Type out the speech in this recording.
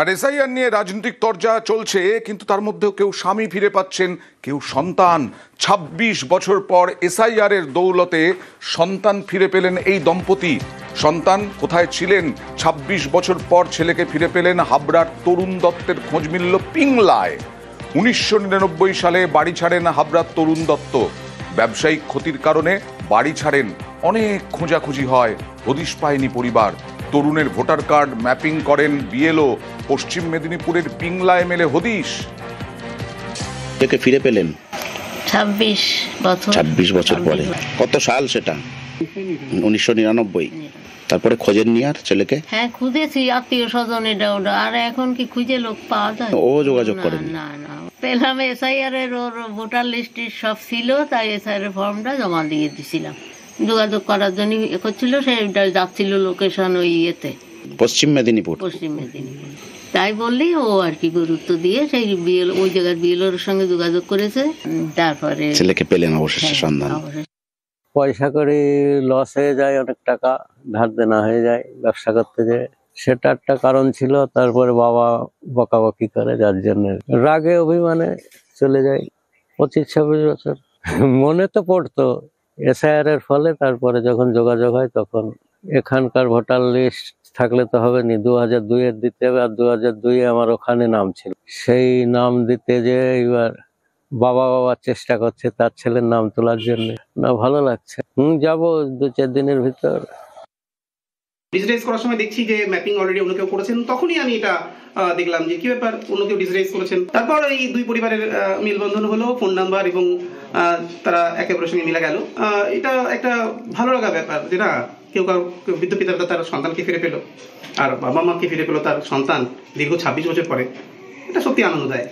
আর SIR নিয়ে রাজনৈতিক তরজা চলছে, কিন্তু তার মধ্যেও কেউ স্বামী ফিরে পাচ্ছেন, কেউ সন্তান। ২৬ বছর পর এসআইআর এর দৌলতে সন্তান ফিরে পেলেন এই দম্পতি। সন্তান কোথায় ছিলেন? ২৬ বছর পর ছেলেকে ফিরে পেলেন হাবড়ার তরুণ দত্তের। খোঁজ মিলল পিংলায়। ১৯৯৯ সালে বাড়ি ছাড়েন হাবড়ার তরুণ দত্ত। ব্যবসায়িক ক্ষতির কারণে বাড়ি ছাড়েন। অনেক খোঁজাখুঁজি হয়, হদিশ পায়নি পরিবার। তরুণের ভোটার কার্ড ম্যাপিং করেন বিএলও। পশ্চিম মেদিনীপুরের পিংলায় মেলে হদিশ। কে ফিরে পেলেন ২৬ বছর পরে। কত সাল সেটা? ১৯৯৯। তারপরে খোঁজেননি আর ছেলেকে? হ্যাঁ, খুঁজেছি, আত্মীয় স্বজন এটা ওটা। আর এখন কি খুঁজে লোক পাওয়া যায়? ও যোগাযোগ করেন? না না, পেলাম এসআইআর এর, ওর ভোটার লিস্টে সব ছিল, তাই এসআইআর এর ফর্মটা জমা দিয়ে দিছিলাম। যোগাযোগ করার জন্য করছিল, সেটা যাচ্ছিল লোকেশন ওই ইয়েতে, পশ্চিম মেদিনীপুর। তাই বললি ও আর কি গুরুত্ব দিয়ে সেই বিএল ওই জায়গার বিএলওর সঙ্গে যোগাযোগ করেছে। তারপরে ছেলেকে পেলেন অবশেষে সন্ধান। পয়সা করে লস হয়ে যায়, অনেক টাকা ধার দেনা হয়ে যায় ব্যবসা করতে যায়, সেটা একটা কারণ ছিল। তারপরে বাবা বকাবকি করে, যার জন্য রাগে অভিমানে চলে যায়। ২৫-২৬ বছর মনে তো পড়তো এসআইআর এর ফলে। তারপরে যখন যোগাযোগ হয় তখন এখানকার ভোটার লিস্ট থাকলে তো হবে নি, ২০০২-এর দিতে হবে। আর ২০০২-এ আমার ওখানে নাম ছিল, সেই নাম দিতে যে এবার বাবা চেষ্টা করছে তার ছেলের নাম তোলার জন্য। না, ভালো লাগছে। যাবো ২-৪ দিনের ভিতর। ডিজিটাইজ করার সময় দেখছি যে ম্যাপিং অলরেডি অন্য কেউ করেছেন, তখনই আমি এটা দেখলাম যে কি ব্যাপার, অন্য কেউ ডিজিটাইজ করেছেন। তারপর এই দুই পরিবারের মেলবন্ধন হলো, ফোন নাম্বার এবং তারা একে অপরের সঙ্গে মিলে গেল। এটা একটা ভালো লাগা ব্যাপার, যেটা কেউ বৃদ্ধ পিতা তার সন্তানকে ফিরে পেলো, আর বাবা মাকে ফিরে পেলো তার সন্তান দীর্ঘ ২৬ বছর পরে। এটা সত্যি আনন্দ দেয়।